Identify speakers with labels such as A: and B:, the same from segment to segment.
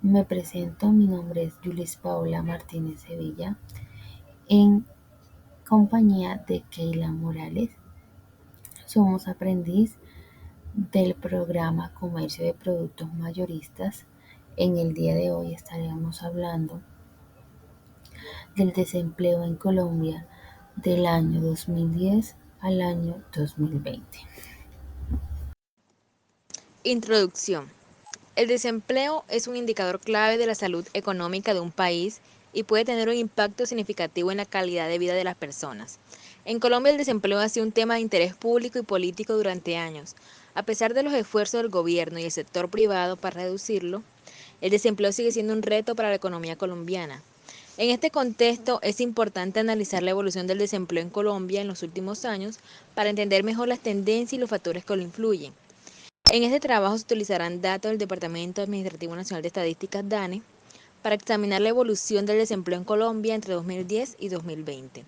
A: Me presento, mi nombre es Yulis Paola Martínez Sevilla, en compañía de Keila Morales. Somos aprendiz del programa Comercio de Productos Mayoristas. En el día de hoy estaremos hablando del desempleo en Colombia del año 2010 al año 2020.
B: Introducción. El desempleo es un indicador clave de la salud económica de un país y puede tener un impacto significativo en la calidad de vida de las personas. En Colombia el desempleo ha sido un tema de interés público y político durante años. A pesar de los esfuerzos del gobierno y el sector privado para reducirlo, el desempleo sigue siendo un reto para la economía colombiana. En este contexto es importante analizar la evolución del desempleo en Colombia en los últimos años para entender mejor las tendencias y los factores que lo influyen. En este trabajo se utilizarán datos del Departamento Administrativo Nacional de Estadísticas DANE para examinar la evolución del desempleo en Colombia entre 2010 y 2020,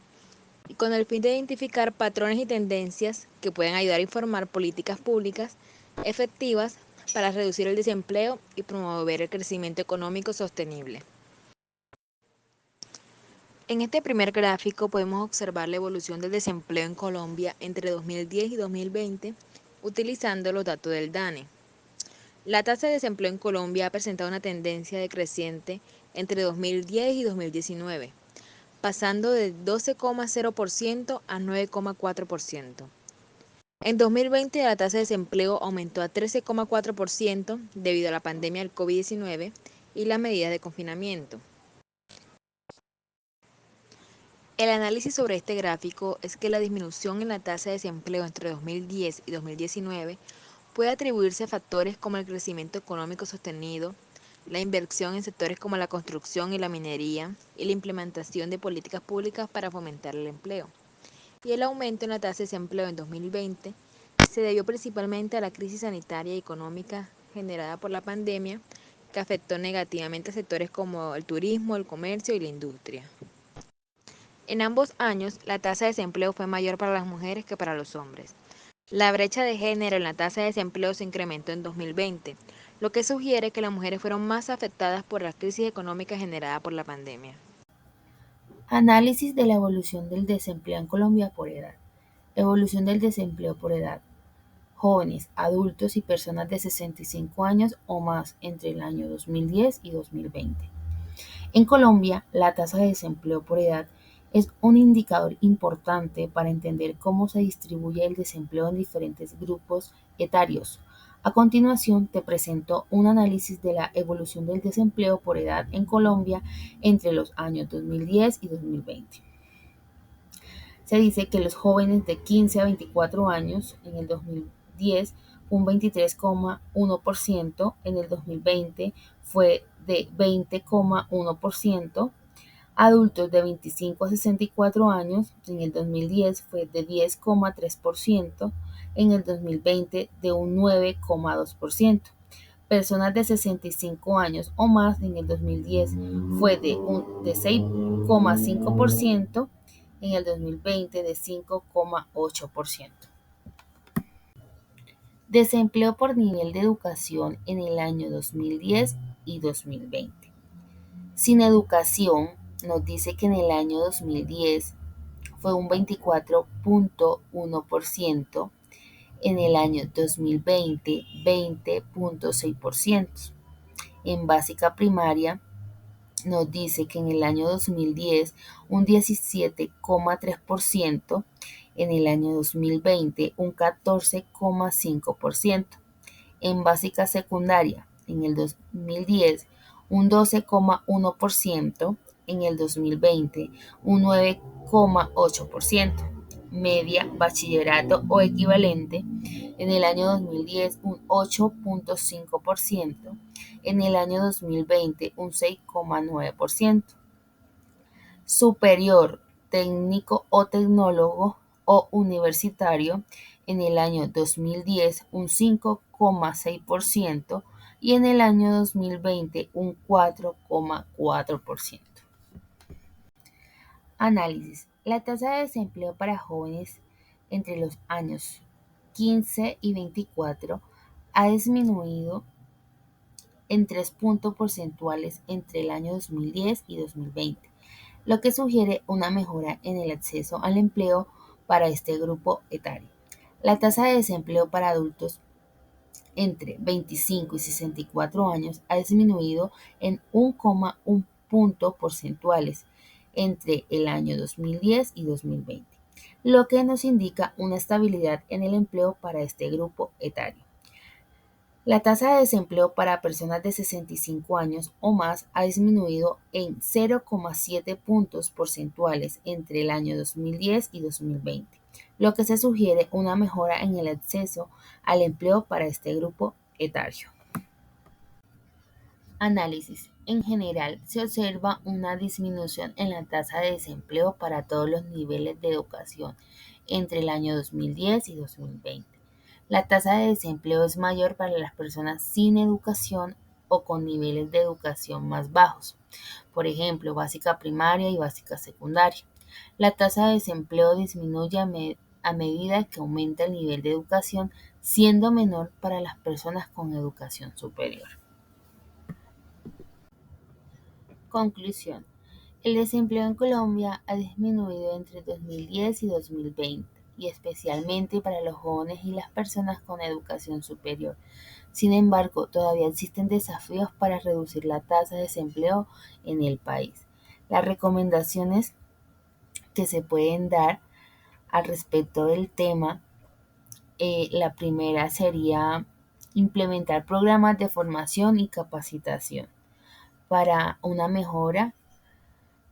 B: y con el fin de identificar patrones y tendencias que pueden ayudar a informar políticas públicas efectivas para reducir el desempleo y promover el crecimiento económico sostenible. En este primer gráfico podemos observar la evolución del desempleo en Colombia entre 2010 y 2020 utilizando los datos del DANE. La tasa de desempleo en Colombia ha presentado una tendencia decreciente entre 2010 y 2019, pasando de 12,0% a 9,4%. En 2020 la tasa de desempleo aumentó a 13,4% debido a la pandemia del COVID-19 y las medidas de confinamiento. El análisis sobre este gráfico es que la disminución en la tasa de desempleo entre 2010 y 2019 puede atribuirse a factores como el crecimiento económico sostenido, la inversión en sectores como la construcción y la minería y la implementación de políticas públicas para fomentar el empleo. Y el aumento en la tasa de desempleo en 2020 se debió principalmente a la crisis sanitaria y económica generada por la pandemia, que afectó negativamente a sectores como el turismo, el comercio y la industria. En ambos años, la tasa de desempleo fue mayor para las mujeres que para los hombres. La brecha de género en la tasa de desempleo se incrementó en 2020, lo que sugiere que las mujeres fueron más afectadas por la crisis económica generada por la pandemia.
A: Análisis de la evolución del desempleo en Colombia por edad. Evolución del desempleo por edad. Jóvenes, adultos y personas de 65 años o más entre el año 2010 y 2020. En Colombia, la tasa de desempleo por edad es un indicador importante para entender cómo se distribuye el desempleo en diferentes grupos etarios. A continuación, te presento un análisis de la evolución del desempleo por edad en Colombia entre los años 2010 y 2020. Se dice que los jóvenes de 15 a 24 años en el 2010 fue un 23,1%, en el 2020 fue de 20,1%, adultos de 25 a 64 años en el 2010 fue de 10,3%, en el 2020 de un 9,2%. Personas de 65 años o más en el 2010 fue de 6,5%, en el 2020 de 5,8%. Desempleo por nivel de educación en el año 2010 y 2020. Sin educación, nos dice que en el año 2010 fue un 24,1%, en el año 2020 20,6%. En básica primaria nos dice que en el año 2010 un 17,3%, en el año 2020 un 14,5%. En básica secundaria, en el 2010 un 12,1%, en el 2020 un 9,8%. Media, bachillerato o equivalente, en el año 2010 un 8,5%, en el año 2020 un 6,9%. Superior, técnico o tecnólogo o universitario, en el año 2010 un 5,6% y en el año 2020 un 4,4%. Análisis. La tasa de desempleo para jóvenes entre los años 15 y 24 ha disminuido en 3 puntos porcentuales entre el año 2010 y 2020, lo que sugiere una mejora en el acceso al empleo para este grupo etario. La tasa de desempleo para adultos entre 25 y 64 años ha disminuido en 1,1 puntos porcentuales entre el año 2010 y 2020, lo que nos indica una estabilidad en el empleo para este grupo etario. La tasa de desempleo para personas de 65 años o más ha disminuido en 0,7 puntos porcentuales entre el año 2010 y 2020, lo que se sugiere una mejora en el acceso al empleo para este grupo etario. Análisis. En general, se observa una disminución en la tasa de desempleo para todos los niveles de educación entre el año 2010 y 2020. La tasa de desempleo es mayor para las personas sin educación o con niveles de educación más bajos, por ejemplo, básica primaria y básica secundaria. La tasa de desempleo disminuye a medida que aumenta el nivel de educación, siendo menor para las personas con educación superior. Conclusión. El desempleo en Colombia ha disminuido entre 2010 y 2020, y especialmente para los jóvenes y las personas con educación superior. Sin embargo, todavía existen desafíos para reducir la tasa de desempleo en el país. Las recomendaciones que se pueden dar al respecto del tema, la primera sería implementar programas de formación y capacitación para una mejora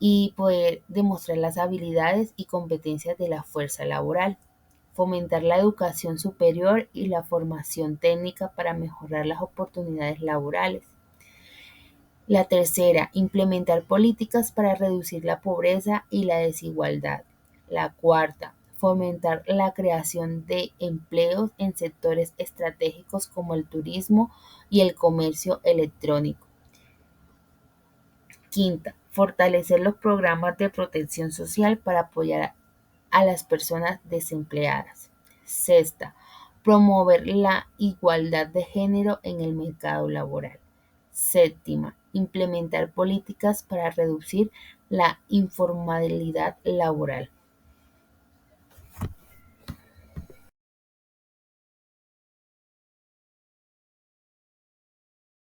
A: y poder demostrar las habilidades y competencias de la fuerza laboral, fomentar la educación superior y la formación técnica para mejorar las oportunidades laborales. La tercera, implementar políticas para reducir la pobreza y la desigualdad. La cuarta, fomentar la creación de empleos en sectores estratégicos como el turismo y el comercio electrónico. Quinta, fortalecer los programas de protección social para apoyar a las personas desempleadas. Sexta, promover la igualdad de género en el mercado laboral. Séptima, implementar políticas para reducir la informalidad laboral.